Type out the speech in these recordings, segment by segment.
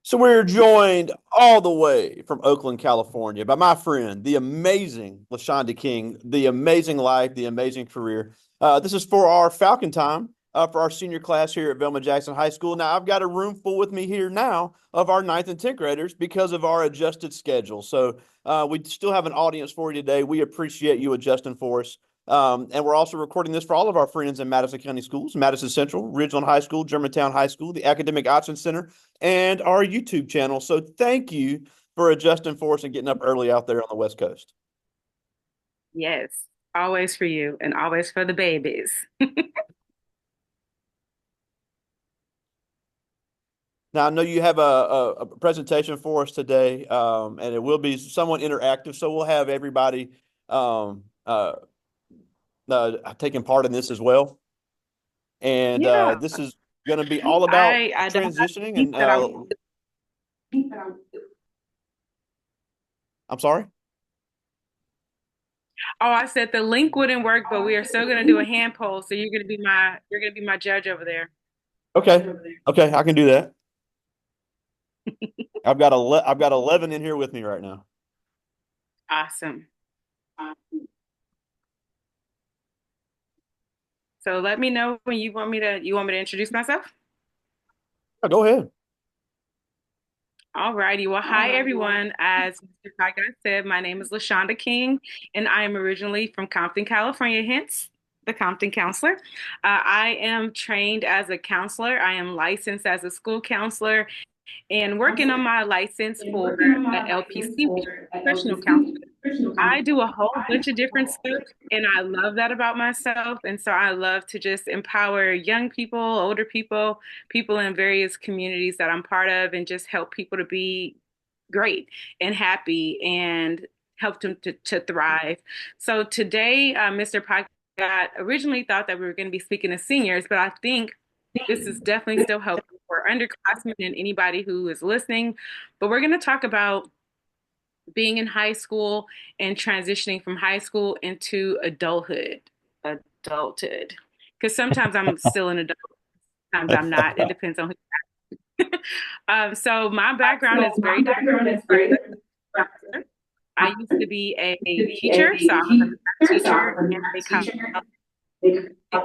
So we're joined all the way from Oakland, California, by my friend, the amazing LaShonda King, the amazing life, the amazing career. This is for our Falcon time for our senior class here at Velma Jackson High School. Now, I've got a room full with me here now of our ninth and 10th graders because of our adjusted schedule. So we still have an audience for you today. We appreciate you adjusting for us. And we're also recording this for all of our friends in Madison County Schools, Madison Central, Ridgeland High School, Germantown High School, the Academic Option Center, and our YouTube channel. So thank you for adjusting for us and getting up early out there on the West Coast. Yes, always for you and always for the babies. Now, I know you have a presentation for us today, and it will be somewhat interactive. So we'll have everybody um, uh, taking part in this as well. And Yeah, this is going to be all about I don't have transitioning. to And that I I'm sorry. oh I said the link wouldn't work, but we are still gonna do a hand poll. So you're gonna be my judge over there. Okay. Okay, I can do that. I've got 11 in here with me right now. Awesome. So let me know when you want me to introduce myself? Oh, go ahead. Alrighty. Well, hi everyone. As Mr. Podcast said, my name is LaShonda King, and I am originally from Compton, California, hence the Compton counselor. I am trained as a counselor. I am licensed as a school counselor and working on my license for a LPC, which is professional counselor. I do a whole bunch of different stuff, and I love that about myself. And so I love to just empower young people, older people, people in various communities that I'm part of, and just help people to be great and happy and help them to thrive. So today, Mr. Podcast originally thought that we were going to be speaking to seniors, but I think this is definitely still helpful for underclassmen and anybody who is listening. But we're going to talk about being in high school and transitioning from high school into adulthood. Because sometimes I'm still an adult, sometimes I'm not. It depends on who. So my background is very diverse. I used to be a teacher, so I was a math teacher and a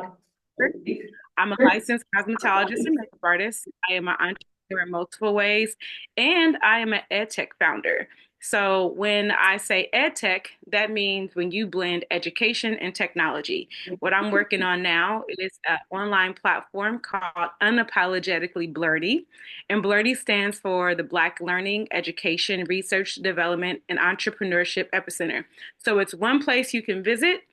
college teacher. I'm a licensed cosmetologist and makeup artist. I am an entrepreneur in multiple ways, and I am an ed tech founder. So when I say ed tech, that means when you blend education and technology. What I'm working on now is an online platform called Unapologetically Blurty. And Blurty stands for the Black Learning, Education, Research, Development, and Entrepreneurship Epicenter. So it's one place you can visit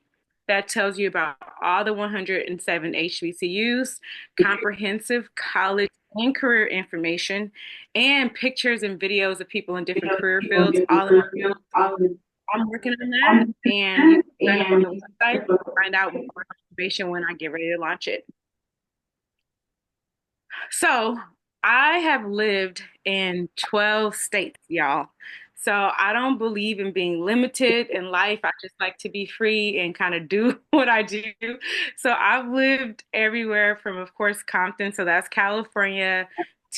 that tells you about all the 107 HBCUs, comprehensive college and career information, and pictures and videos of people in different career fields all in one place. I'm working on that, and you can sign up on the website and find out more information when I get ready to launch it. So I have lived in 12 states, y'all. So I don't believe in being limited in life. I just like to be free and kind of do what I do. So I've lived everywhere from, of course, Compton, so that's California,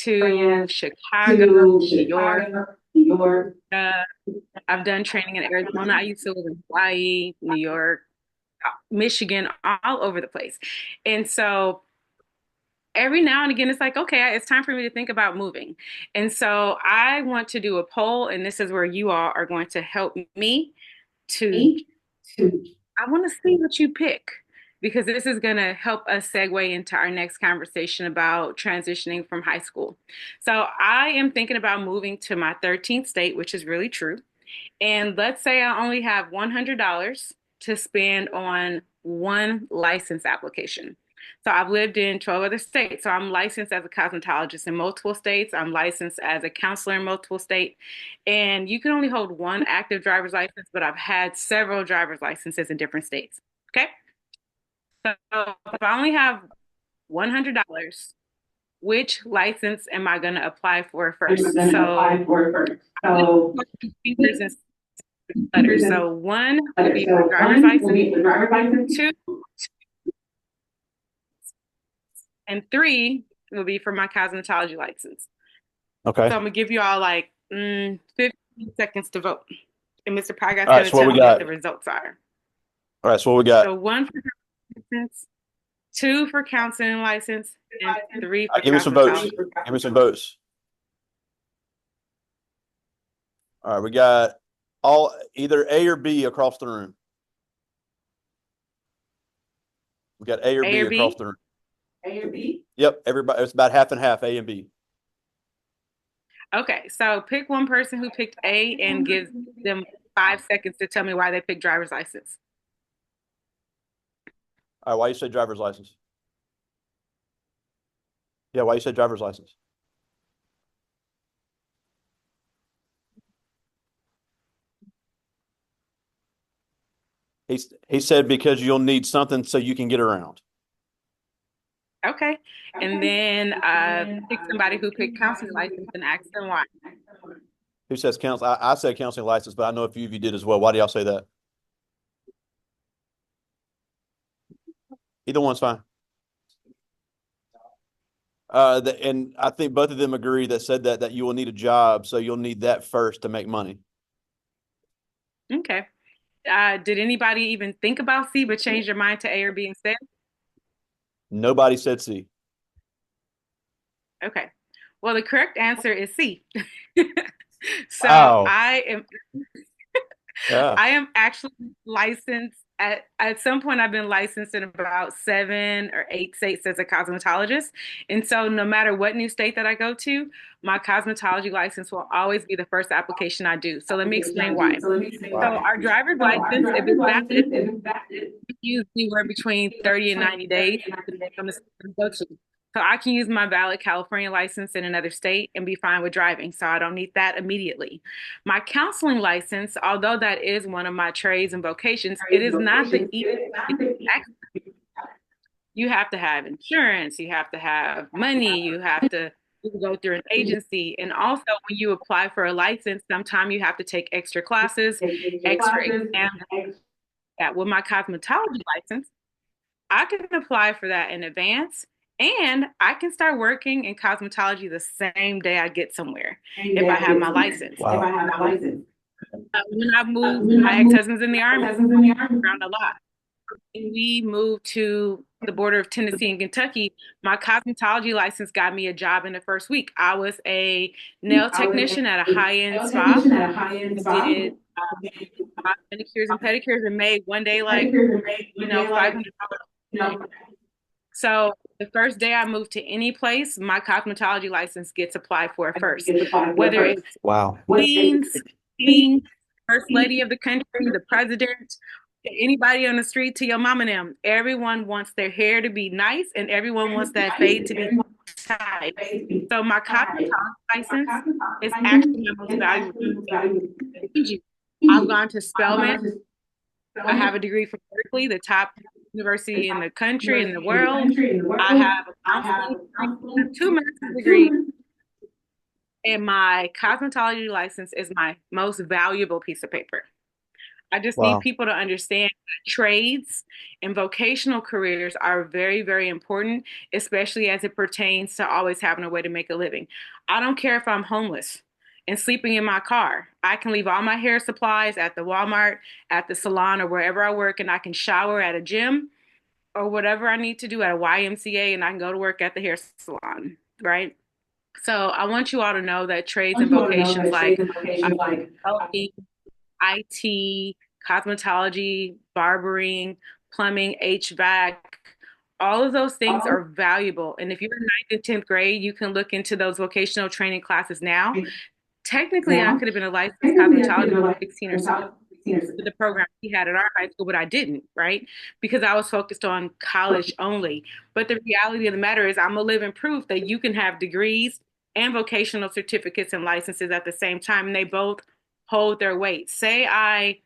to Chicago, New York. Uh, I've done training in Arizona. I used to live in Hawaii, New York, Michigan, all over the place. And so every now and again it's like, okay, it's time for me to think about moving. And so I want to do a poll, and this is where you all are going to help me to I want to see what you pick, because this is going to help us segue into our next conversation about transitioning from high school. So I am thinking about moving to my 13th state, which is really true. And let's say I only have $100 to spend on one license application. So I've lived in 12 other states. So I'm licensed as a cosmetologist in multiple states. I'm licensed as a counselor in multiple states. And you can only hold one active driver's license, but I've had several driver's licenses in different states. Okay. So if I only have $100, which license am I going to apply for first? So fingers and letters. So one will be for driver's license, two and three will be for my cosmetology license. Okay. So I'm gonna give you all like 15 seconds to vote. And Mr. Pygot's All right. gonna So what tell we me what got? the results are. All right. So what we got? So one for license, two for counseling license, and three All right, for give me some votes. cosmetology. Give me some votes. All right. We got all either A or B across the room. We got A or A B or across B? the room. Yep. Everybody. It's about half and half. A and B. Okay, so pick one person who picked A and give them 5 seconds to tell me why they picked driver's license. All right. Why you say driver's license? Yeah. Why you say driver's license? He said because you'll need something so you can get around. Okay, and then pick somebody who picked counseling license and ask them why. Who says counsel? I said counseling license, but I know a few of you did as well. Why do y'all say that? Either one's fine. And I think both of them agree that said that you will need a job, so you'll need that first to make money. Okay. Did anybody even think about C but change their mind to A or B instead? Nobody said C. Okay. Well, the correct answer is C. So Wow. Yeah. I am actually licensed at some point I've been licensed in about 7 or 8 states as a cosmetologist. And so no matter what new state that I go to, my cosmetology license will always be the first application I do. So let me explain why. So Wow. our driver's license, if it's valid, use anywhere between 30 and 90 days depending on the state I go to. So I can use my valid California license in another state and be fine with driving. So I don't need that immediately. My counseling license, although that is one of my trades and vocations, it is not the easiest. You have to have insurance, you have to have money, you have to go through an agency. And also when you apply for a license, sometimes you have to take extra classes, extra exams. That with my cosmetology license, I can apply for that in advance and I can start working in cosmetology the same day I get somewhere if I have my license. Wow. So when I moved, my ex-husband's in the army around a lot. When we moved to the border of Tennessee and Kentucky, my cosmetology license got me a job in the first week. I was a nail technician at a high-end spa. I did manicures and pedicures and made one day like, $500 a day. So the first day I move to any place, my cosmetology license gets applied for first. Whether it's Wow. queens, king, first lady of the country, the president, anybody on the street to your mom and them, everyone wants their hair to be nice and everyone wants that fade to be tight. So my cosmetology license is actually my most valuable thing. I've gone to Spelman. I have a degree from Berkeley, the top university in the country, in the world. I have a counseling degree, I have two master's degrees, and my cosmetology license is my most valuable piece of paper. I just need Wow. people to understand that trades and vocational careers are very, very important, especially as it pertains to always having a way to make a living. I don't care if I'm homeless and sleeping in my car. I can leave all my hair supplies at the Walmart, at the salon, or wherever I work, and I can shower at a gym or whatever I need to do at a YMCA, and I can go to work at the hair salon, right? So I want you all to know that trades and vocations like healthy IT, cosmetology, barbering, plumbing, HVAC, all of those things are valuable. And if you're in ninth and 10th grade, you can look into those vocational training classes now. Technically, I could have been a licensed cosmetologist at 16 or 17 with the program we had at our high school, but I didn't, right? Because I was focused on college only. But the reality of the matter is, I'm a living proof that you can have degrees and vocational certificates and licenses at the same time, and they both hold their weight. Say I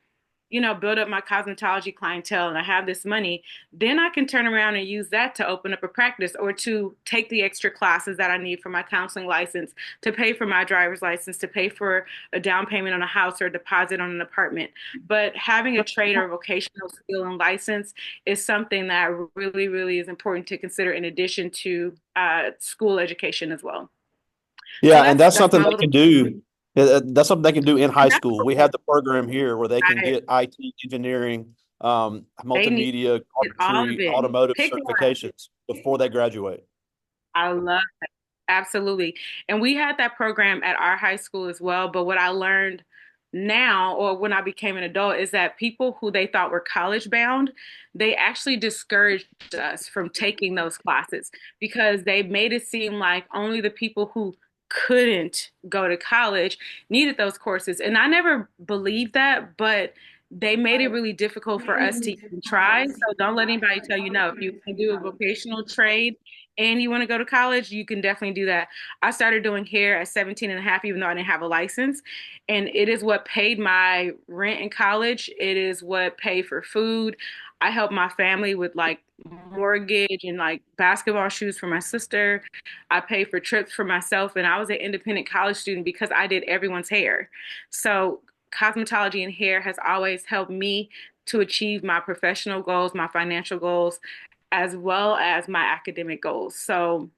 build up my cosmetology clientele and I have this money, then I can turn around and use that to open up a practice or to take the extra classes that I need for my counseling license, to pay for my driver's license, to pay for a down payment on a house or a deposit on an apartment. But having a trade or vocational skill and license is something that really, really is important to consider in addition to school education as well. Yeah, So and that's that's that's something my they little can do. That's something they can do in high and that's school. what We have the program here where they can I, get IT, engineering, they need multimedia, all of carpentry, it. automotive Pick one. certifications before they graduate. I love Absolutely. And we had that program at our high school as well. But what I learned now, or when I became an adult, is that people who they thought were college bound, they actually discouraged us from taking those classes because they made it seem like only the people who couldn't go to college needed those courses. And I never believed that, but they made it really difficult for us to even try. So don't let anybody tell you no. If you can do a vocational trade, and you want to go to college, you can definitely do that. I started doing hair at 17 and a half, even though I didn't have a license. And it is what paid my rent in college. It is what paid for food. I helped my family with like mortgage and like basketball shoes for my sister. I paid for trips for myself. And I was an independent college student because I did everyone's hair. So cosmetology and hair has always helped me to achieve my professional goals, my financial goals, as well as my academic goals. So,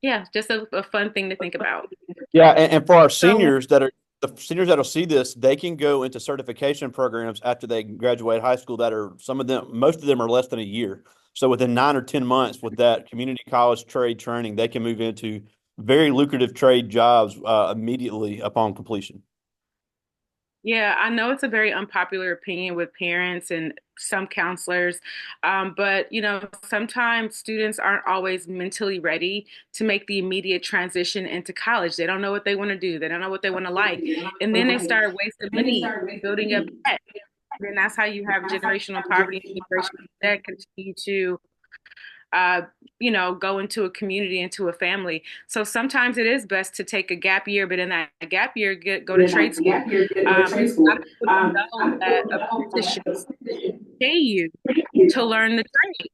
yeah, just a fun thing to think about. Yeah, and for our So, seniors that are the seniors that'll see this, they can go into certification programs after they graduate high school that are some of them, most of them are less than a year. So within 9 or 10 months with that community college trade training, they can move into very lucrative trade jobs immediately upon completion. yeah, I know it's a very unpopular opinion with parents and some counselors, but sometimes students aren't always mentally ready to make the immediate transition into college. They don't know what they want to do. They don't know what they want to like, and then they start wasting money building up debt. And that's how you have generational poverty and generational debt continue to uh, go into a community, into a family. So sometimes it is best to take a gap year, but in that gap year, go to trade school. A lot of people don't know that apprenticeships pay you to learn the trade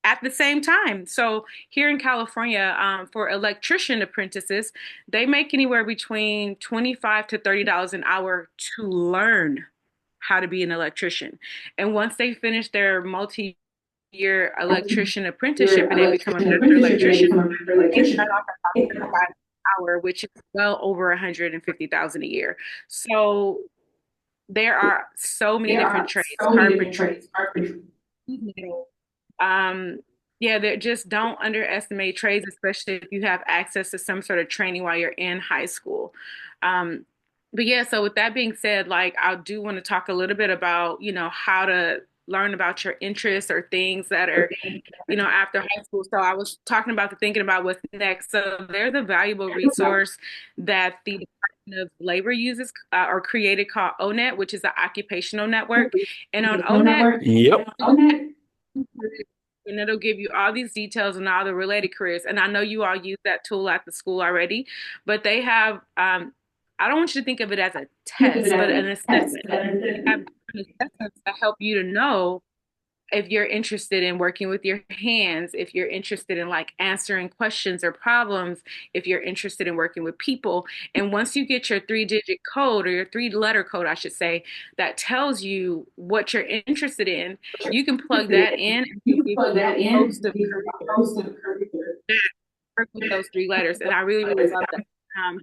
at the same time. So here in California, for electrician apprentices, they make anywhere between $25 to $30 an hour to learn how to be an electrician. And once they finish their multi-year electrician apprenticeship and they become a master electrician, they start off at about 35 an hour, which is well over 150,000 a year. So there are so many different trades, carpentry, um, yeah, they just don't underestimate trades, especially if you have access to some sort of training while you're in high school. Um, but yeah, so with that being said, like I do want to talk a little bit about, how to learn about your interests or things that are, after high school. So I was talking about the thinking about what's next. So there's a valuable resource that the Department of Labor uses or created called ONET, which is an occupational network. And on ONET, Yep. and it'll give you all these details and all the related careers. And I know you all use that tool at the school already, but they have, I don't want you to think of it as a test, but an assessment. They have different assessments that help you to know if you're interested in working with your hands, if you're interested in like answering questions or problems, if you're interested in working with people. And once you get your 3-digit code or your 3-letter code, I should say, that tells you what you're interested in, you can plug that in and it'll give you a host of careers that work with those 3 letters. And I really, really love that. Um,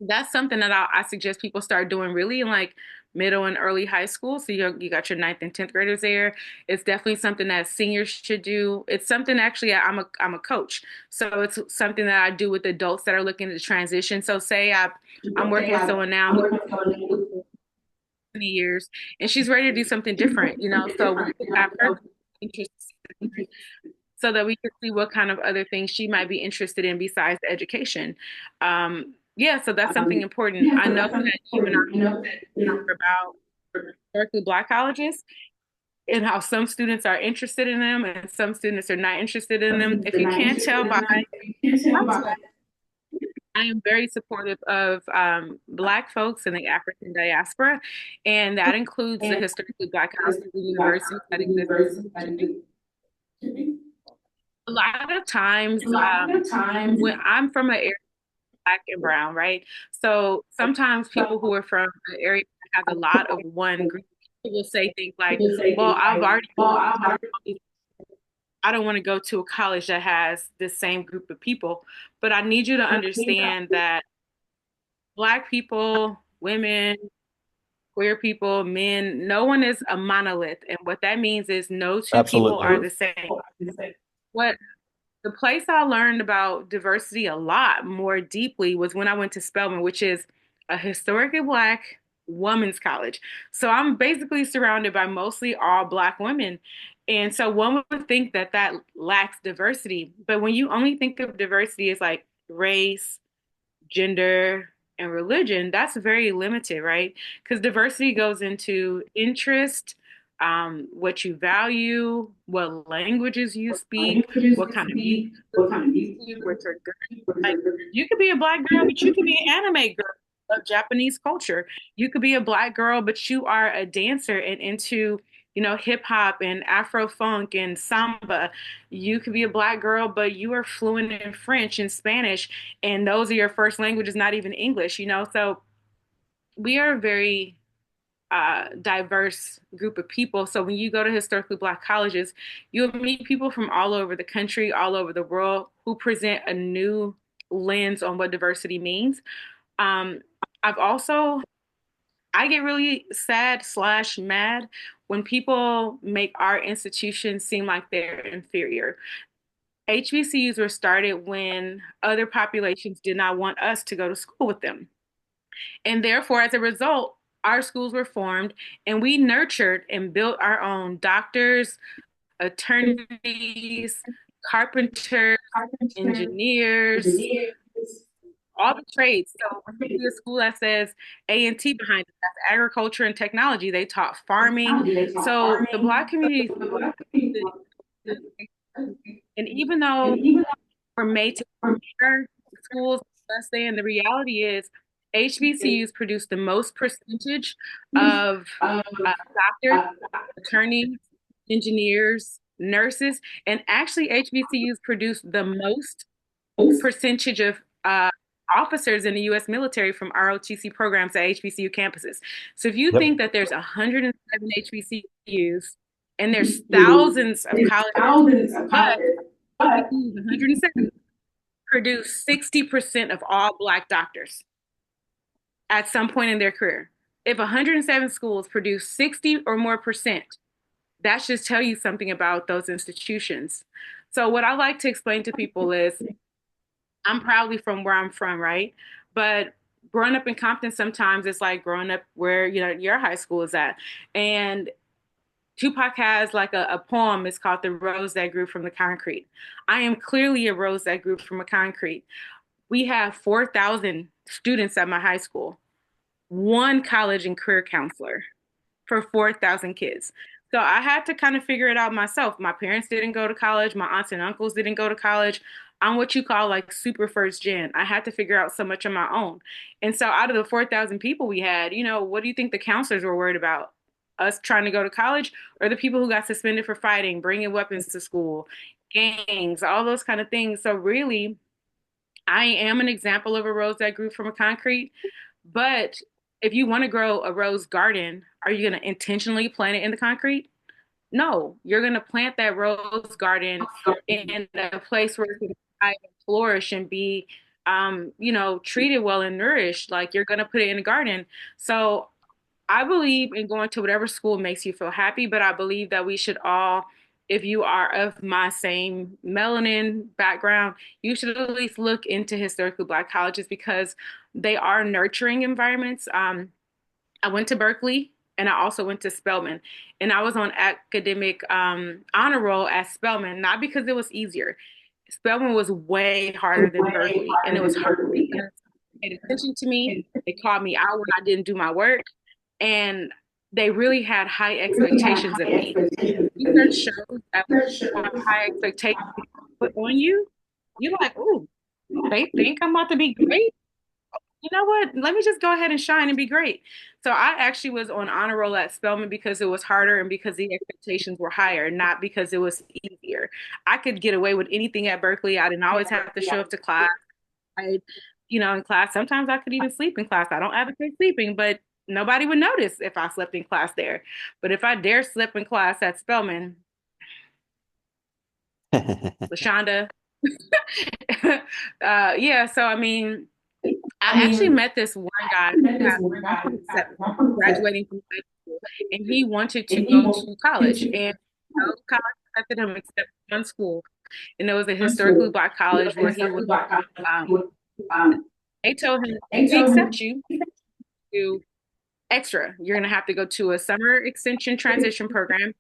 that's something that I suggest people start doing really in like middle and early high school. So you got your ninth and 10th graders there. It's definitely something that seniors should do. It's something actually I'm a coach. So it's something that I do with adults that are looking to transition. So say I'm working with someone now who's 20 years and she's ready to do something different, So we could have her interests so that we can see what kind of other things she might be interested in besides education. Yeah, so that's something important. I know that you and I talk about historically Black colleges and how some students are interested in them and some students are not interested in them. If you can't tell by I am very supportive of Black folks in the African diaspora, and that includes the historically Black colleges and universities that exist in this country. A lot of times, when I'm from an area Black and brown, right? So sometimes people who are from an area that has a lot of one group, people will say things like, "Well, I've already I don't want to go to a college that has the same group of people, but I need you to understand that Black people, women, queer people, men, no one is a monolith. And what that means is no two people Absolutely. are the same. What the place I learned about diversity a lot more deeply was when I went to Spelman, which is a historically Black women's college. So I'm basically surrounded by mostly all Black women. And so one would think that that lacks diversity. But when you only think of diversity as like race, gender, and religion, that's very limited, right? Because diversity goes into interest, what you value, what languages you speak, what kind of music you're into, what you're good. Like you could be a Black girl, but you could be an anime girl of Japanese culture. You could be a Black girl, but you are a dancer and into, hip hop and Afro funk and samba. You could be a Black girl, but you are fluent in French and Spanish, and those are your first languages, not even English. So we are a very diverse group of people. So when you go to historically Black colleges, you'll meet people from all over the country, all over the world, who present a new lens on what diversity means. Um, I've also I get really sad slash mad when people make our institutions seem like they're inferior. HBCUs were started when other populations did not want us to go to school with them. And therefore, as a result, our schools were formed and we nurtured and built our own doctors, attorneys, carpenters, engineers, all the trades. So when you see a school that says A&T behind it, that's agriculture and technology. They taught farming. So the Black community, and even though we're made to compare schools, let's say, and the reality is HBCUs produce the most percentage of doctors, attorneys, engineers, nurses, and actually HBCUs produce the most percentage of officers in the U.S. military from ROTC programs at HBCU campuses. So if you Yep. think that there's 107 HBCUs and there's thousands of colleges, but HBCUs 107 produce 60% of all Black doctors at some point in their career. If 107 schools produce 60 or more percent, that should tell you something about those institutions. So what I like to explain to people is I'm proudly from where I'm from, right? But growing up in Compton, sometimes it's like growing up where, your high school is at. And Tupac has like a poem, it's called The Rose That Grew from the Concrete. I am clearly a rose that grew from a concrete. We have 4,000 students at my high school, one college and career counselor for 4,000 kids. So I had to kind of figure it out myself. My parents didn't go to college. My aunts and uncles didn't go to college. I'm what you call like super first gen. I had to figure out so much on my own. And so out of the 4,000 people we had, what do you think the counselors were worried about? Us trying to go to college or the people who got suspended for fighting, bringing weapons to school, gangs, all those kind of things. So really, I am an example of a rose that grew from a concrete. But if you want to grow a rose garden, are you going to intentionally plant it in the concrete? No, you're going to plant that rose garden in a place where it can thrive and flourish and be, treated well and nourished. Like you're going to put it in a garden. So I believe in going to whatever school makes you feel happy, but I believe that we should all, if you are of my same melanin background, you should at least look into historically Black colleges because they are nurturing environments. I went to Berkeley and I also went to Spelman, and I was on academic honor roll at Spelman, not because it was easier. Spelman was way harder than Berkeley, and it was hard because they paid attention to me. They called me out when I didn't do my work and they really had high expectations of me. Research shows that when you have high expectations put on you, you're like, "Ooh, they think I'm about to be great. You know what? Let me just go ahead and shine and be great." So I actually was on honor roll at Spelman because it was harder and because the expectations were higher, not because it was easier. I could get away with anything at Berkeley. I didn't always have to show up to class. I, in class, sometimes I could even sleep in class. I don't advocate sleeping, but nobody would notice if I slept in class there. But if I dare slip in class at Spelman, LaShonda. Yeah, so I mean, I I actually mean, met this one I guy met who this had one guy who had 1.7 1.7, graduating from high school, and he wanted to and he go wanted to college. to And no college accepted him except one school, and it was a go to historically school. black You college know, where he was. historically black college. Um, Um, they told him, they "We told accept him, you to extra. You're going to have to go to a summer extension transition program.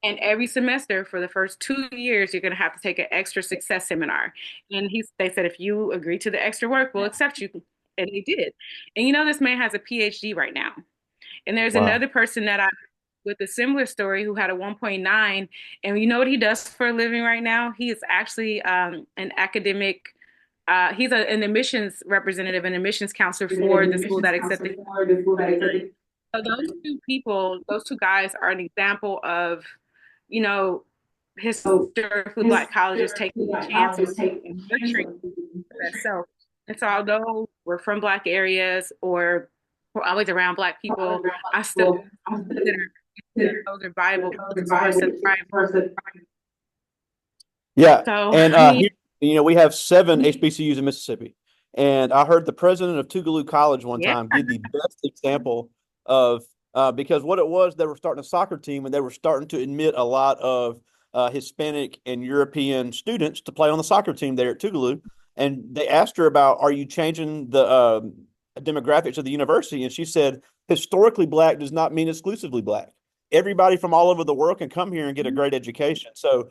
And every semester for the first 2 years, you're going to have to take an extra success seminar." And they said, if you agree to the extra work, we'll accept you. And they did. And you know, this man has a PhD right now. And there's Wow. another person that I with a similar story who had a 1.9. And you know what he does for a living right now? He is actually an academic. He's an admissions representative, an admissions counselor an for the school admissions that counselor accepted. for the school that accepted. So those two people, those two guys are an example of, you know, So historically his black colleges taking a black chance on colleges take and a chance nurturing on that self. And so although we're from black areas or we're always around black people, I still well, consider those are viable source of thrive. Yeah, So and I mean, here, we have seven HBCUs in Mississippi, and I heard the president of Tougaloo College one yeah. time give the best example of because what it was, they were starting a soccer team, and they were starting to admit a lot of Hispanic and European students to play on the soccer team there at Tougaloo, and they asked her about, "Are you changing the demographics of the university?" And she said, "Historically black does not mean exclusively black. Everybody from all over the world can come here and get a great education." So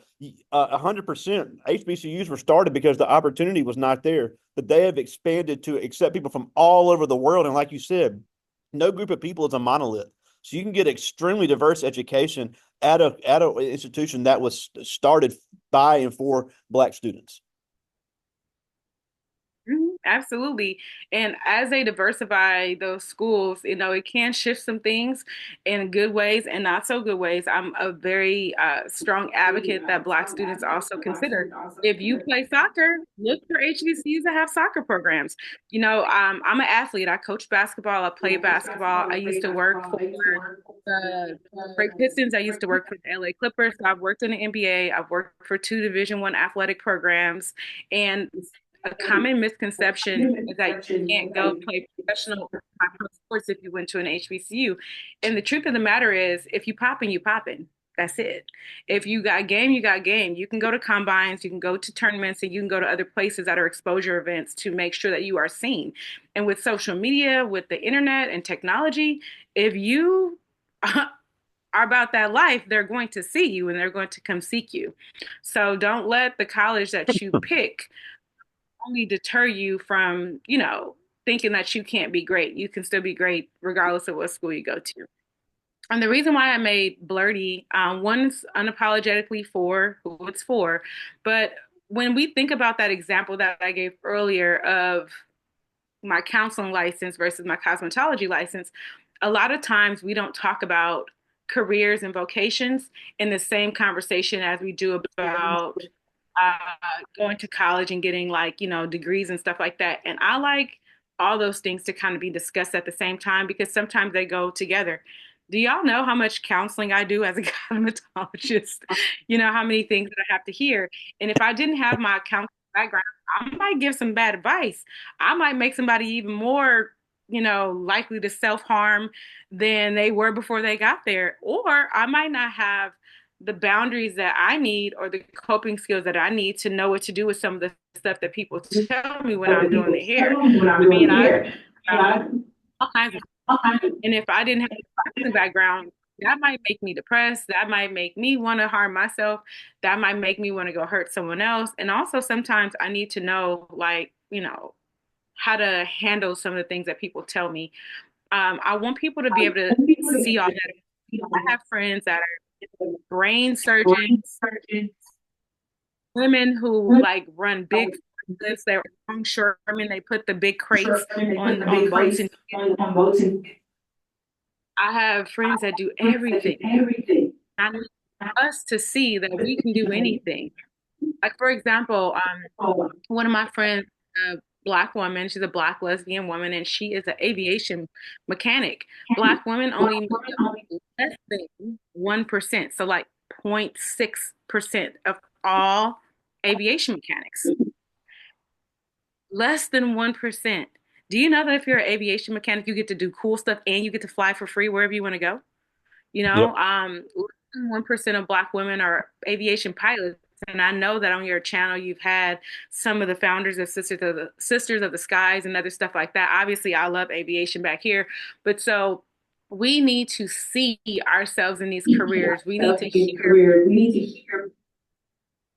100% HBCUs were started because the opportunity was not there, but they have expanded to accept people from all over the world. And like you said, no group of people is a monolith. So you can get extremely diverse education at a institution that was started by and for black students. Absolutely. And as they diversify those schools, you know, it can shift some things in good ways and not so good ways. I'm a very strong advocate that Black students also consider. If you play soccer, look for HBCUs that have soccer programs. You know, I'm an athlete. I coach basketball. I play basketball. I used to work for the Great Pistons. I used to work for the LA Clippers. So I've worked in the NBA. I've worked for two Division I athletic programs. And a common misconception is that you can't go play professional or pro sports if you went to an HBCU. And the truth of the matter is, if you popping, you popping. That's it. If you got game, you got game. You can go to combines, you can go to tournaments, and you can go to other places that are exposure events to make sure that you are seen. And with social media, with the internet and technology, if you are about that life, they're going to see you and they're going to come seek you. So don't let the college that you pick only deter you from, you know, thinking that you can't be great. You can still be great regardless of what school you go to. And the reason why I made Blurty, one's unapologetically for who it's for. But when we think about that example that I gave earlier of my counseling license versus my cosmetology license, a lot of times we don't talk about careers and vocations in the same conversation as we do about going to college and getting like, you know, degrees and stuff like that. And I like all those things to kind of be discussed at the same time because sometimes they go together. Do y'all know how much counseling I do as a cosmetologist? You know, how many things that I have to hear. And if I didn't have my counseling background, I might give some bad advice. I might make somebody even more, you know, likely to self harm than they were before they got there. Or I might not have the boundaries that I need or the coping skills that I need to know what to do with some of the stuff that people tell me when I'm doing the hair. when I'm I doing mean, the hair. And I, all kinds of, and if I didn't have a boxing background, that might make me depressed. That might make me want to harm myself. That might make me want to go hurt someone else. And also sometimes I need to know, like, you know, how to handle some of the things that people tell me. I want people to be able to see all that. I have friends that are brain surgeons, women who like run big lifts. They're longshoremen. They put the big crates and they put the on big boats, crates and on boats, and I have friends that do I do everything. everything. I need us to see that we can do anything. Like for example, one of my friends, a black woman, she's a black lesbian woman, and she is an aviation mechanic. Black women only make up less than 1%, so like 0.6% of all aviation mechanics. Less than 1%. Do you know that if you're an aviation mechanic, you get to do cool stuff and you get to fly for free wherever you want to go? You know, Yep. 1% of Black women are aviation pilots. And I know that on your channel, you've had some of the founders of Sisters of the Skies and other stuff like that. Obviously, I love aviation back here, but so we need to see ourselves in these careers. We need to hear. We need to hear.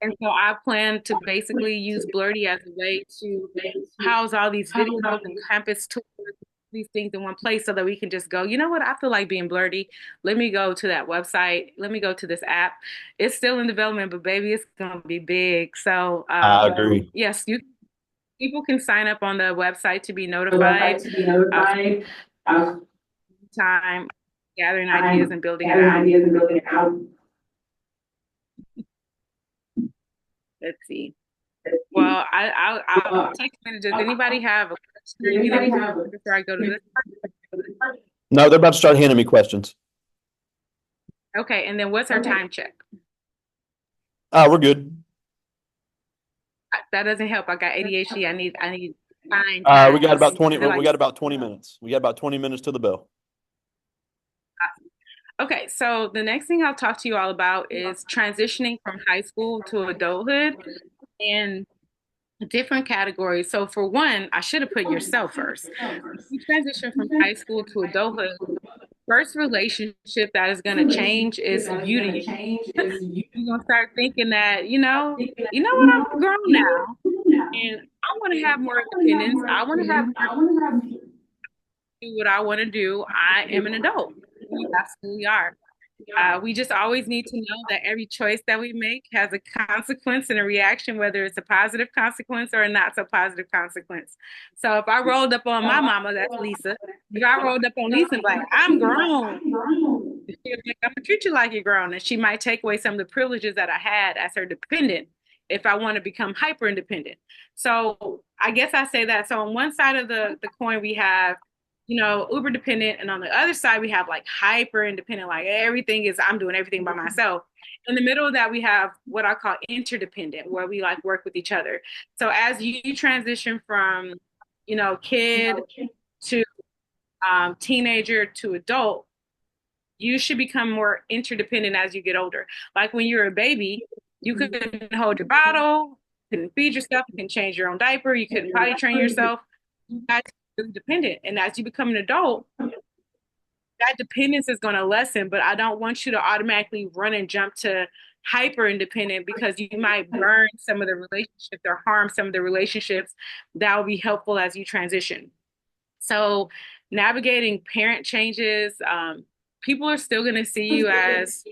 And so I plan to basically use Blurdy as a way to house all these videos and campus tours, these things in one place so that we can just go, you know what, I feel like being Blurdy. Let me go to that website. Let me go to this app. It's still in development, but baby, it's gonna be big. So I agree. yes, you people can sign up on the website to be The notified. website to be Uh, notified. Uh, time gathering ideas I'm and building it gathering out. ideas and building it out. Let's see. Well, I'll take a minute. Does anybody have a question or anything before I go to this part? No, they're about to start handing me questions. Okay, and then what's our time check? We're good. That doesn't help. I got ADHD. I need time. We got about 20. Is it We got about 20 minutes. We got about 20 minutes to the bell. Okay, so the next thing I'll talk to you all about is transitioning from high school to adulthood and different categories. So for one, I should have put yourself first. You transition from high school to adulthood. First relationship that is going to change is you to you. You're going to start thinking that, you know what, I'm grown now and I want to have more independence. I want to have more do what I want to do. I am an adult. We absolutely are. We just always need to know that every choice that we make has a consequence and a reaction, whether it's a positive consequence or a not so positive consequence. So if I rolled up on my mama, that's Lisa. If I rolled up on Lisa and be like, I'm grown, she'll think I'm gonna treat you like you're grown. And she might take away some of the privileges that I had as her dependent if I want to become hyper independent. So I guess I say that. So on one side of the coin, we have uber dependent. And on the other side, we have like hyper independent, like everything is, I'm doing everything by myself. In the middle of that, we have what I call interdependent, where we like work with each other. So as you transition from, kid to teenager to adult, you should become more interdependent as you get older. Like when you're a baby, you couldn't hold your bottle, you couldn't feed yourself, you couldn't change your own diaper, you couldn't potty train yourself. You had to be dependent. And as you become an adult, that dependence is going to lessen, but I don't want you to automatically run and jump to hyper independent because you might burn some of the relationships or harm some of the relationships that will be helpful as you transition. So, navigating parent changes, people are still going to see you as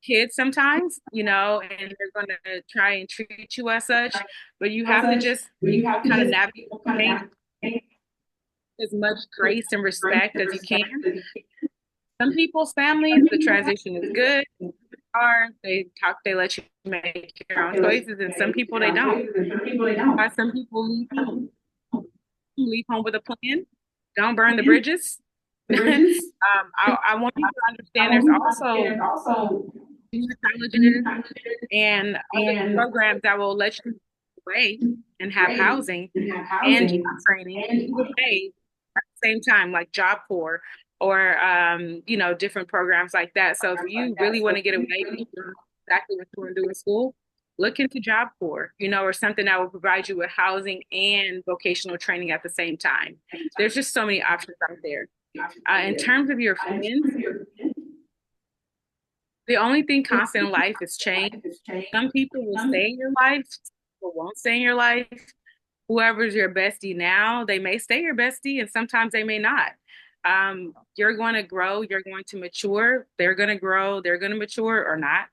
kids sometimes, and they're going to try and treat you as such, but you have to just kind of navigate as much grace and respect as you can. Some people's families, the transition is good. They let you make your own choices, and some people they don't. Some people leave home with a plan. Don't burn the bridges. I want you to understand there's also colleges and other programs that will let you away and have housing and job training and pay at the same time, like Job Corps or different programs like that. So if you really want to get away from exactly what you want to do in school, look into Job Corps, or something that will provide you with housing and vocational training at the same time. There's just so many options out there. In terms of your friends, the only thing constant in life is change. Some people will stay in your life, some people won't stay in your life. Whoever's your bestie now, they may stay your bestie, and sometimes they may not. You're going to grow, you're going to mature, they're going to grow, they're going to mature or not.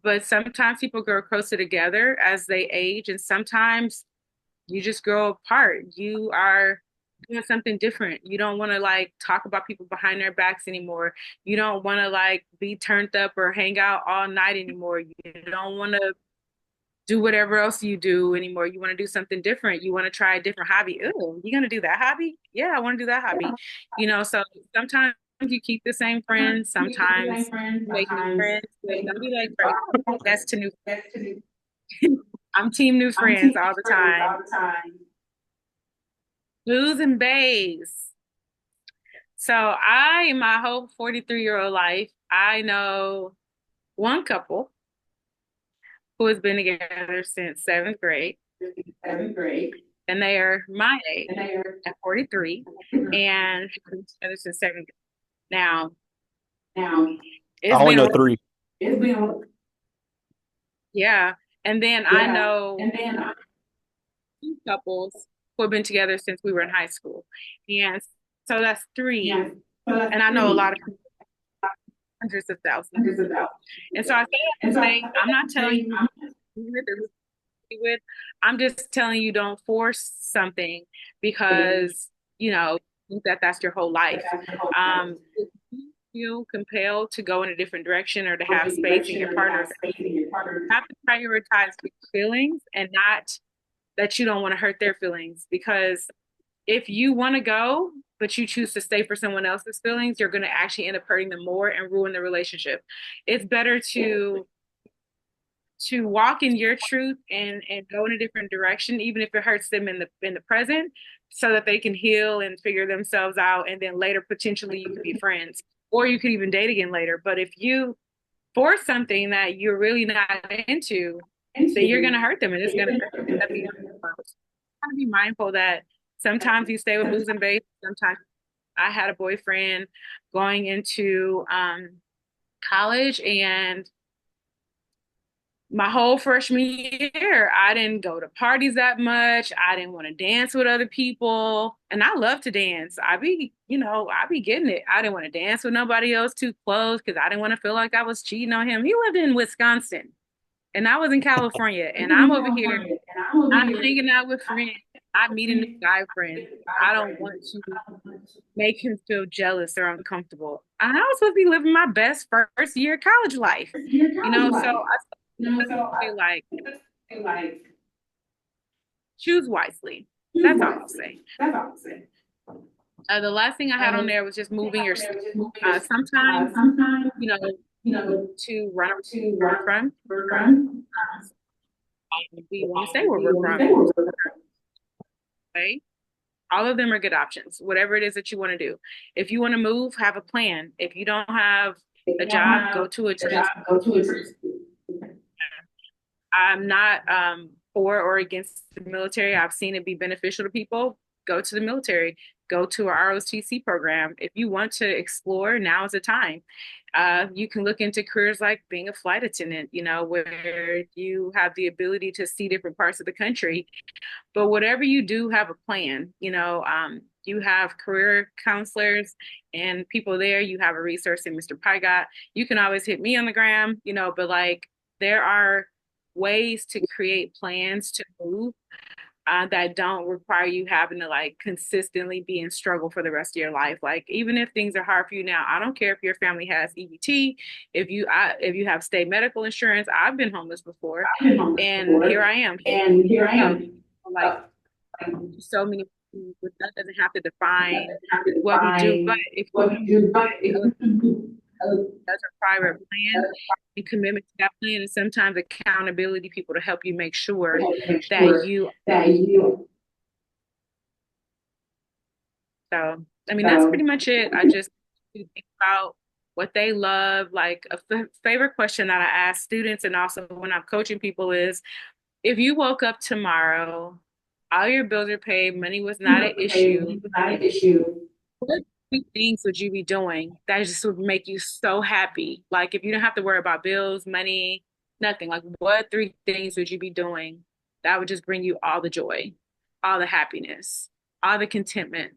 But sometimes people grow closer together as they age, and sometimes you just grow apart. You are doing something different. You don't want to like talk about people behind their backs anymore. You don't want to like be turned up or hang out all night anymore. You don't want to do whatever else you do anymore. You want to do something different. You want to try a different hobby. Oh, you gonna do that hobby? Yeah, I want to do that hobby. So sometimes you keep the same Sometimes friends, you keep the same sometimes friends, you make new sometimes friends, you but make don't new be like, right, friends. that's to new. That's to do. I'm team new I'm friends teaching all the friends time. all the time. Booze and bays. So I, in my whole 43-year-old life, I know one couple who has been together since seventh grade, Seventh grade, and they are my age and they are at 43, and have been together since seventh grade. Now, now. I it's only been, know three. It's been, yeah. And then I yeah. know And then two couples who have been together since we were in high school. And so that's three. yeah. So that's And I know a lot three. of people, hundreds of thousands. Hundreds of thousands. And so I say that And to so I say, I'm not telling say, you with. I'm just telling you don't force something because, you know, think that that's your whole life. If you feel compelled to go in a different direction or to have space in your partner, your partner. you have to prioritize your feelings and not that you don't want to hurt their feelings. Because if you want to go, but you choose to stay for someone else's feelings, you're going to actually end up hurting them more and ruin the relationship. It's better to walk in your truth and go in a different direction, even if it hurts them in the present, so that they can heal and figure themselves out, and then later potentially you could be friends, or you could even date again later. But if you force something that you're really not into, then you're gonna hurt them, and it's gonna end up being kind of be mindful that sometimes you stay with booze and base. Sometimes I had a boyfriend going into college, and my whole freshman year, I didn't go to parties that much. I didn't want to dance with other people. And I love to dance. I be getting it. I didn't want to dance with nobody else too close because I didn't want to feel like I was cheating on him. He lived in Wisconsin and I was in California, and I'm over here. I'm hanging out with friends. I'm meeting new guy friends. I don't want to make him feel jealous or uncomfortable. And I was supposed to be living my best first year of college life, Your you college know. So life. I So I feel like feel like choose wisely. choose That's all I'll wisely. say. That's all I'm saying. The last thing I had on there was just moving your. Just moving your Sometimes, sometimes, you know, you know, to run to where we're run from, for fun. we want to stay where We we're want to from. stay where we're Okay, all of them are good options. Whatever it is that you want to do. If you want to move, have a plan. If you don't have If a you don't job, go have to a a trade. job, go to a trade school. I'm not for or against the military. I've seen it be beneficial to people. Go to the military, go to a ROTC program. If you want to explore, now is the time. You can look into careers like being a flight attendant, you know, where you have the ability to see different parts of the country. But whatever you do, have a plan. You have career counselors and people there. You have a resource in Mr. Pygot. You can always hit me on the gram, but like there are ways to create plans to move that don't require you having to like consistently be in struggle for the rest of your life. Like even if things are hard for you now, I don't care if your family has EBT, if you have state medical insurance. I've been homeless before, I've been homeless and here before, I am. and here I So, am. like so many things, but that doesn't have to define Have to what we do. But define if what we do, but if that's a private plan and commitment to that plan, and sometimes accountability people to help you make sure we have to make that sure you. that you. So, I mean, that's So pretty much it. I just think about what they love. Like a favorite question that I ask students and also when I'm coaching people is, if you woke up tomorrow, all your bills are paid, money was not an issue, not an issue. what three things would you be doing that just would make you so happy? Like if you don't have to worry about bills, money, nothing. Like what three things would you be doing that would just bring you all the joy, all the happiness, all the contentment?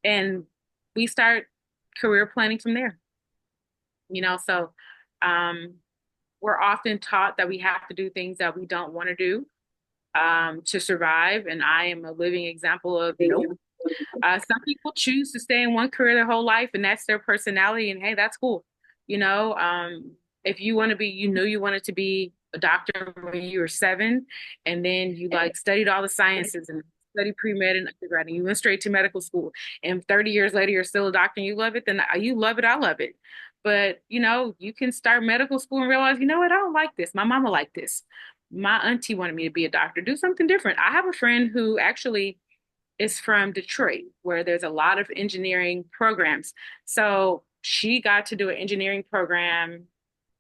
And we start career planning from there. So um, we're often taught that we have to do things that we don't want to do to survive. And I am a living example of nope. Some people choose to stay in one career their whole life, and that's their personality. And hey, that's cool. If you want to be, you know, you wanted to be a doctor when you were 7, and then you like studied all the sciences and study pre-med and undergrad and you went straight to medical school and 30 years later you're still a doctor and you love it, then you love it, I love it. But you can start medical school and realize, you know what, I don't like this. My mama liked this. My auntie wanted me to be a doctor. Do something different. I have a friend who actually is from Detroit, where there's a lot of engineering programs. So she got to do an engineering program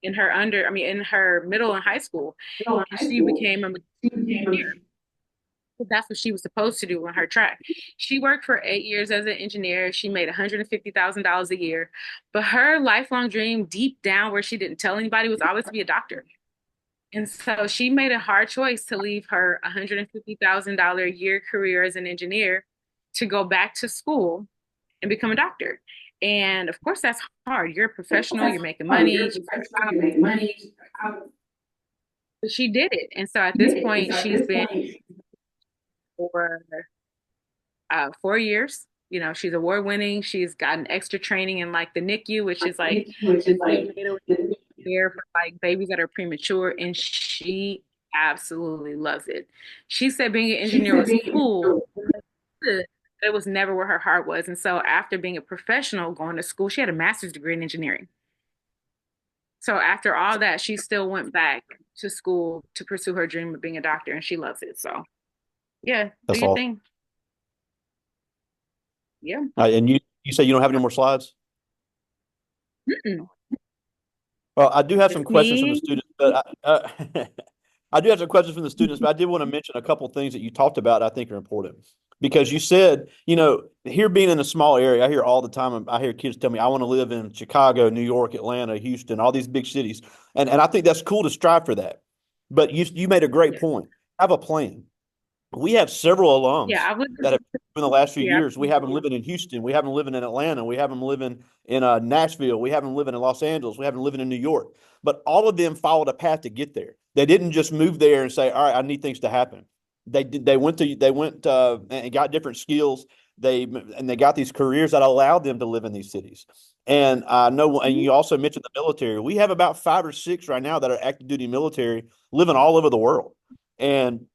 in her middle and high school, Middle and and high she school. became a She became engineer. That's what she was supposed to do on her track. She worked for 8 years as an engineer. She made $150,000 a year. But her lifelong dream, deep down where she didn't tell anybody, was always to be a doctor. And so she made a hard choice to leave her $150,000 a year career as an engineer to go back to school and become a doctor. And of course, that's hard. You're a professional, you're making You're money, a professional, you make money. but she did it. And so at She this did it. And point, so at she's this been point, for 4 years. She's award winning. She's gotten extra training in like the NICU, which is like which the is like, neonatal care for like babies that are premature, and she absolutely loves it. She said being an she engineer said was being, cool, but it was never where her heart was. And so after being a professional, going to school, she had a master's degree in engineering. So after all that, she still went back to school to pursue her dream of being a doctor, and she loves it. So yeah, do That's your all. thing. Yeah. And you say you don't have any more slides? Mm-mm. Well, I do have some Just questions from the me. students, but I do have some questions from the students, but I did want to mention a couple of things that you talked about I think are important. Because you said, here being in a small area, I hear all the time, I hear kids tell me, I want to live in Chicago, New York, Atlanta, Houston, all these big cities. And I think that's cool to strive for that. But you made a great Yeah. point. Have a plan. We have several Yeah, alums I've lived that have in the last few yeah. years. We have them living in Houston. We have them living in Atlanta. We have them living in Nashville. We have them living in Los Angeles. We have them living in New York. But all of them followed a path to get there. They didn't just move there and say, "All right, I need things to happen." They did. They went and got different skills. They got these careers that allowed them to live in these cities. And I know, and you also mentioned the military. We have about 5 or 6 right now that are active duty military living all over the world. And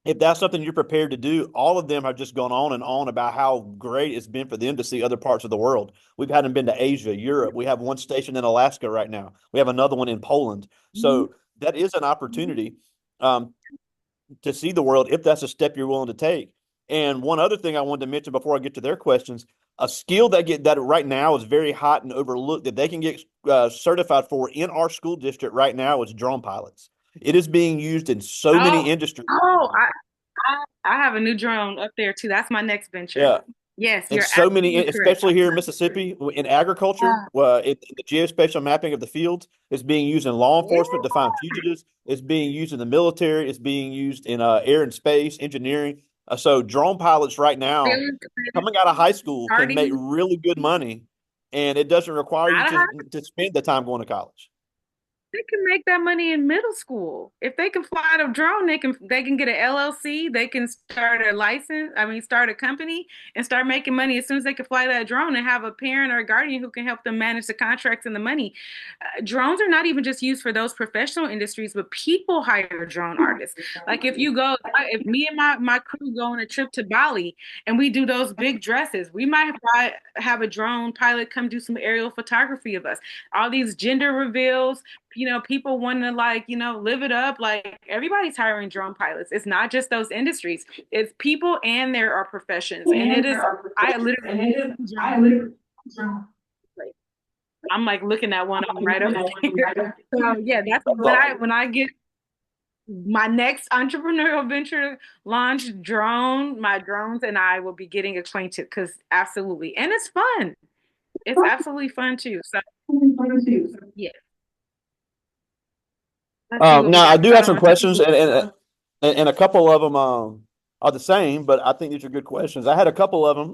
if that's something you're prepared to do, all of them have just gone on and on about how great it's been for them to see other parts of the world. We've had them been to Asia, Europe. We have one station in Alaska right now. We have another one in Poland. So that is an opportunity um, to see the world if that's a step you're willing to take. And one other thing I wanted to mention before I get to their questions, a skill that right now is very hot and overlooked that they can get certified for in our school district right now is drone pilots. It is being used in so many Oh, industries. I have a new drone up there too. That's my next venture. Yeah. Yes, And you're so many, absolutely correct. especially here in Mississippi, in agriculture, the geospatial mapping of the fields is being used in law Yeah, enforcement to find fugitives. It's being used in the military. It's being used in air and space engineering. So drone pilots right now, coming out of high school, can make starting really good money, and it doesn't require you out of to spend the time going to college. they can make that money in middle school. If they can fly the drone, they can get an LLC, they can start a license, start a company and start making money as soon as they can fly that drone and have a parent or a guardian who can help them manage the contracts and the money. Drones are not even just used for those professional industries, but people hire drone artists. Like if me and my crew go on a trip to Bali and we do those big dresses, we might have a drone pilot come do some aerial photography of us. All these gender reveals, people want to live it up. Like everybody's hiring drone pilots. It's not just those industries. It's people and there are professions. And it and is, there are I professions, literally, and it is, I literally, I'm like looking at one of them right over looking at there. one right So yeah, that's when I get my next entrepreneurial venture launch my drones and I will be getting acquainted because absolutely. And it's fun. It's absolutely fun too. So yeah, let's see what we Now I got. do So I have don't some want to take questions, and a couple of them are the same, but I think these are good questions. I had a couple of them,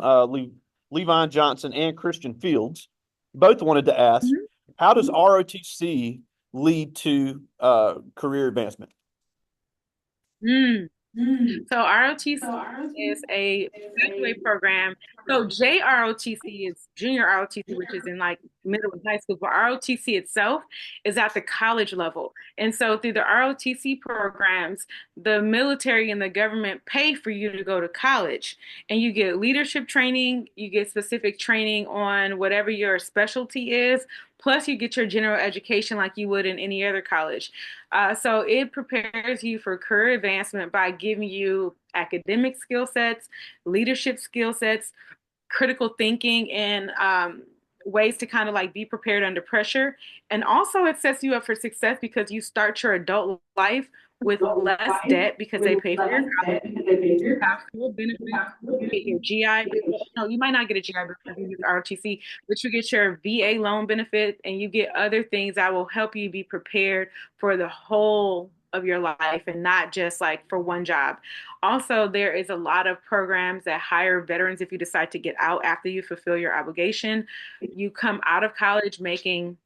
Levon Johnson and Christian Fields, both wanted to ask, Mhm. how does ROTC lead to career advancement? Mm. Mm. So ROTC So ours is a is pathway a program So JROTC is junior ROTC, which is in like middle and high school, but ROTC itself is at the college level. And so through the ROTC programs, the military and the government pay for you to go to college and you get leadership training, you get specific training on whatever your specialty is, plus you get your general education like you would in any other college. So it prepares you for career advancement by giving you academic skill sets, leadership skill sets, critical thinking, and ways to kind of like be prepared under pressure. And also, it sets you up for success because you start your adult life with less debt because they pay for your college, have full benefits. You get your GI. No, you might not get a GI because you use ROTC, but you get your VA loan benefit and you get other things that will help you be prepared for the whole of your life and not just like for one job. Also, there is a lot of programs that hire veterans if you decide to get out after you fulfill your obligation. You come out of college making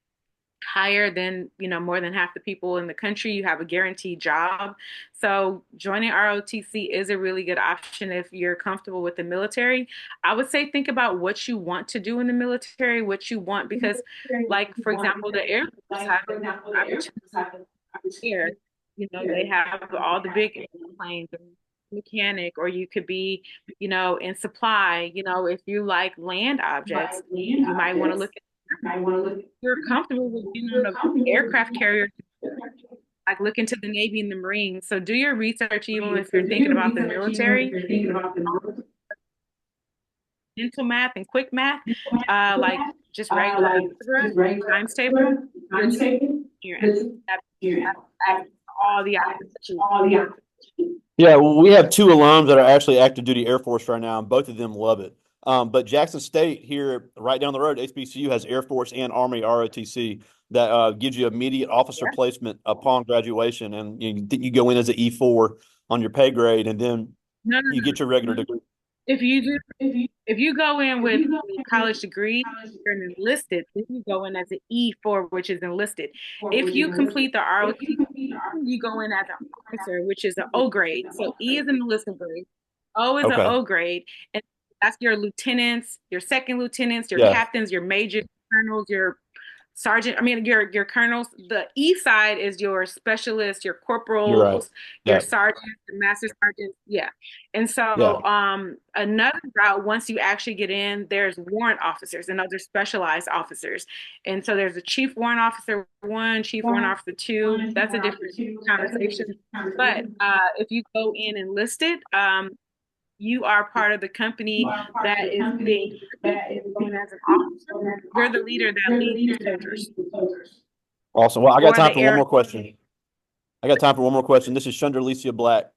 higher than more than half the people in the country. You have a guaranteed job. So joining ROTC is a really good option if you're comfortable with the military. I would say think about what you want to do in the military, what you want, because like for example the Air Force has opportunity here. They have all the big airplanes and mechanic, or you could be in supply. If you like land objects, you might want to look at, you're comfortable with being on an aircraft carrier, like look into the Navy and the Marines. So do your research even if you're thinking about the military. Mental math and quick math, like just regular algebra, times table, you're just here and all the items that you Yeah, well, we have two alums that are actually active duty Air Force right now, and both of them love it. But Jackson State here, right down the road, HBCU has Air Force and Army ROTC that gives you immediate officer yeah. placement upon graduation, and you go in as an E4 on your pay grade, and then No, no, you get your regular degree. if you do, if you go in with a college degree, you're an enlisted. Then you go in as an E4, which is enlisted. If you complete the ROT, you go in as an officer, which is an O grade. So E is an enlisted grade, O is an Okay. O grade, and that's your lieutenants, your second lieutenants, your Yeah, captains, your majors, colonels, your sergeant. I mean, your colonels. The E side is your specialists, your you're right. corporals, your Yeah, sergeants, your master sergeants. Yeah. And yeah. so, another route, once you actually get in, there's warrant officers and other specialized officers. And so there's a chief warrant officer one, chief warrant officer two. That's a different conversation. But if you go in enlisted, you are part of the company that is being going as an officer. You're the leader that leads the soldiers Awesome. Well, I got or time the for one air. more question. I got time for one more question. This is Chandra Black,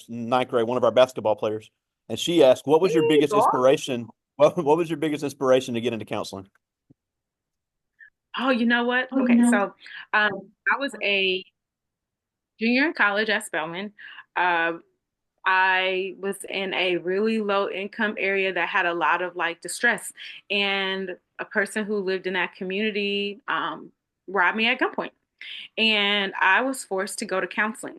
ninth grade, one of our basketball players. And she asked, what was your Hey, biggest girl. inspiration? What was your biggest inspiration to get into counseling? Oh, you know what? Okay, so I was a junior in college at Spelman. Uh, I was in a really low income area that had a lot of like distress, and a person who lived in that community robbed me at gunpoint, and I was forced to go to counseling.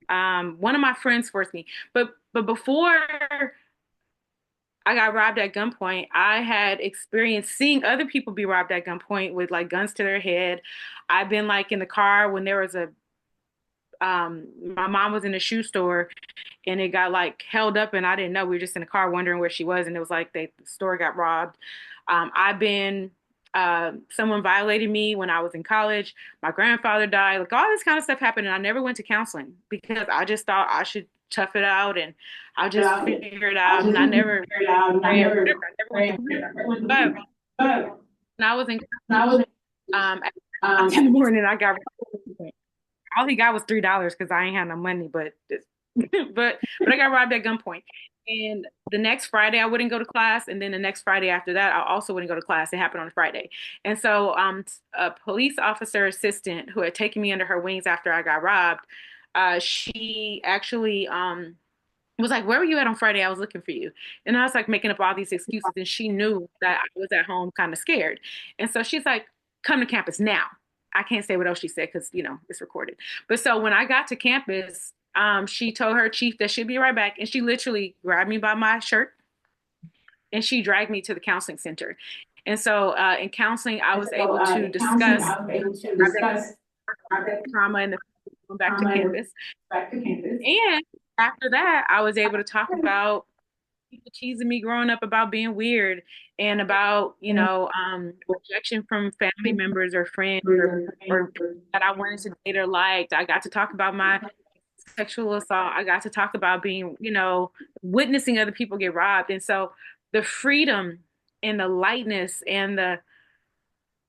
One of my friends forced me, but before I got robbed at gunpoint, I had experienced seeing other people be robbed at gunpoint with like guns to their head. I've been like in the car when there was a my mom was in a shoe store and it got like held up and I didn't know. We were just in the car wondering where she was and it was like the store got robbed. I've been someone violated me when I was in college. My grandfather died. Like all this kind of stuff happened and I never went to counseling because I just thought I should tough it out and I'll just figure it out. And I never pray or whatever. I never went to prayer. But when I was in college, at in the morning, I got all he got was $3 because I ain't had no money, but but I got robbed at gunpoint. And the next Friday I wouldn't go to class, and then the next Friday after that I also wouldn't go to class. It happened on a Friday, and so a police officer assistant who had taken me under her wings after I got robbed, she actually was like, "Where were you at on Friday? I was looking for you." And I was like making up all these excuses, and she knew that I was at home kind of scared, and so she's like, "Come to campus now." I can't say what else she said because it's recorded. But so when I got to campus, she told her chief that she'd be right back, and she literally grabbed me by my shirt and she dragged me to the counseling center. And so in counseling, I And was so able to in counseling, discuss I was able to my discuss my trauma and the going back to trauma and campus. back to campus. And after that, I was able to talk about people teasing me growing up about being weird and about, rejection from family members or friends or people that I wanted to date or liked. I got to talk about my sexual assault. I got to talk about being, witnessing other people get robbed. And so the freedom and the lightness and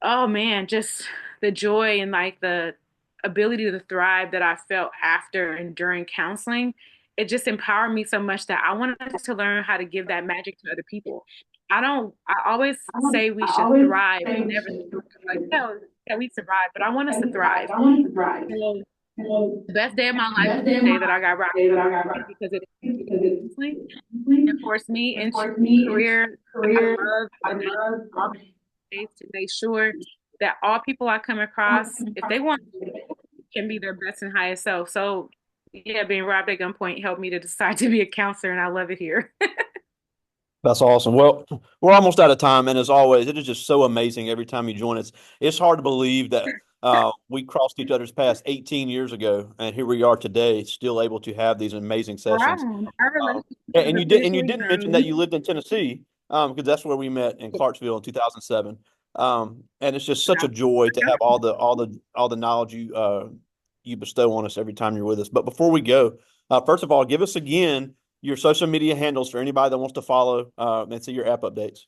oh man, just the joy and like the ability to thrive that I felt after and during counseling, it just empowered me so much that I wanted to learn how to give that magic to other people. I always say we I should always thrive, say we never should like, no, yeah, we survive, but I want us to thrive. thrive. I want to thrive. So So the best day of my the life best was day of the my day that I got rocked day that I got right because it because it counseling. It really forced me into forced a me into career I career love I and love all ways to make sure that all people I come across, if they want, can be their best and highest self. So, yeah, being robbed at gunpoint helped me to decide to be a counselor, and I love it here. That's awesome. Well, we're almost out of time, and as always, it is just so amazing every time you join us. It's hard to believe that we crossed each other's paths 18 years ago, and here we are today, still able to have these amazing sessions. Wow, our Um, relationship has and you officially didn't mention that grown. you lived in Tennessee, because that's where we met in Clarksville in 2007. And it's just such a joy to have all the knowledge you bestow on us every time you're with us. But before we go, first of all, give us again your social media handles for anybody that wants to follow and see your app updates.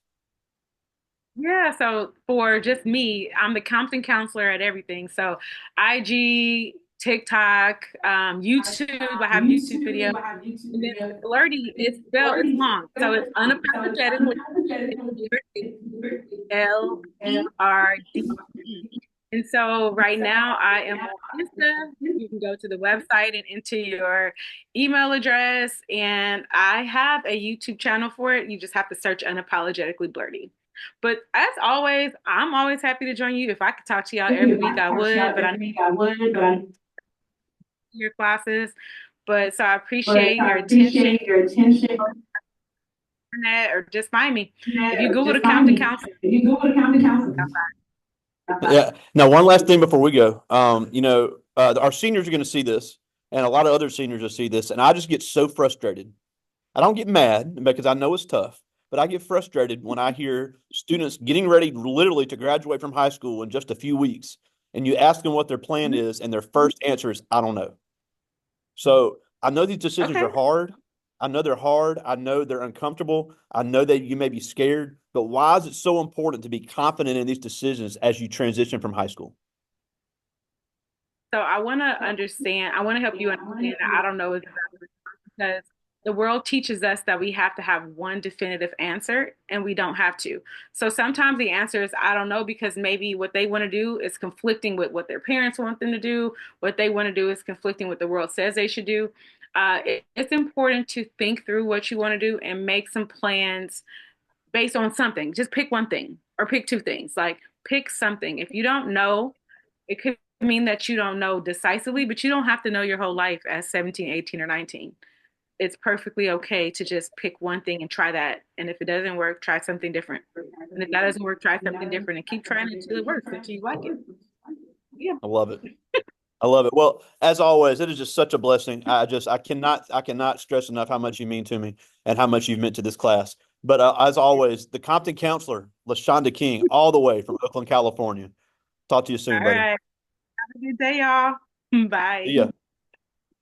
Yeah, so for just me, I'm the Compton counselor at everything. So IG, TikTok, YouTube, I have YouTube videos. YouTube. I have YouTube And then videos. Blurdy, it's long. So it's So it's unapologetically LBRD. And so right now I am on Insta. You can go to the website and enter your email address. And I have a YouTube channel for it. You just have to search Unapologetically Blurdy. But as always, I'm always happy to join you. If I could talk to y'all every If I week, could I talk to would, y'all but I know every week, I would, but I your classes. But so I but appreciate I your attention, appreciate your attention internet, or just find me. If you or Google the just find Compton me. Counselor, If you Google the county council, Yeah. Now, one last thing before we go. Our seniors are going to see this, and a lot of other seniors will see this, and I just get so frustrated. I don't get mad because I know it's tough, but I get frustrated when I hear students getting ready literally to graduate from high school in just a few weeks, and you ask them what their plan is, and their first answer is, I don't know. So I know these decisions are okay. hard. I know they're hard. I know they're uncomfortable. I know that you may be scared, but why is it so important to be confident in these decisions as you transition from high school? So I want to help you understand that I don't know is because the world teaches us that we have to have one definitive answer and we don't have to. So sometimes the answer is I don't know because maybe what they want to do is conflicting with what their parents want them to do. What they want to do is conflicting with the world says they should do. It's important to think through what you want to do and make some plans based on something. Just pick one thing or pick two things. Like pick something. If you don't know, it could mean that you don't know decisively, but you don't have to know your whole life as 17, 18, or 19. It's perfectly okay to just pick one thing and try that. And if it doesn't work, try something different. And if that doesn't work, try something different and keep trying until it works, until you like it. Yeah. I love it. I love it. Well, as always, it is just such a blessing. I cannot stress enough how much you mean to me and how much you've meant to this class. But as always, the Compton counselor, LaShonda King, all the way from Oakland, California. Talk to you soon, All buddy. right. Have a good day, y'all. See Bye. ya.